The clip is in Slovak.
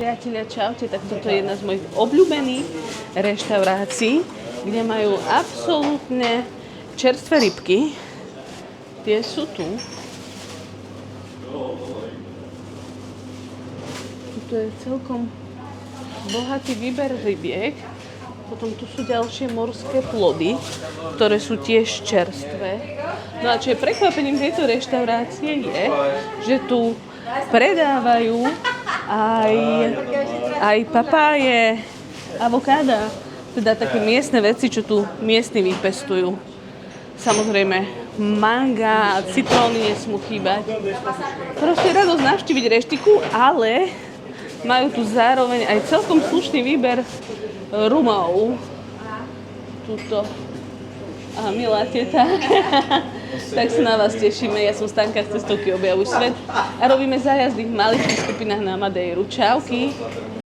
Priatelia, čaute, tak toto je jedna z mojich obľúbených reštaurácií, kde majú absolútne čerstvé rybky. Tie sú tu. Tu je celkom bohatý výber rybiek. Potom tu sú ďalšie morské plody, ktoré sú tiež čerstvé. No a čo je prekvapením tejto reštaurácie je, že tu predávajú aj papáje, avokáda, teda také miestne veci, čo tu miestni vypestujú. Samozrejme, manga a citróny nesmú chýbať. Proste radosť navštíviť reštiku, ale majú tu zároveň aj celkom slušný výber rumov. Tuto. A milá teta. Tak sa na vás tešíme. Ja som Stanka z Cestovky Objavuj svet a robíme zájazdy v maličkých skupinách na Madeiru. Čauky.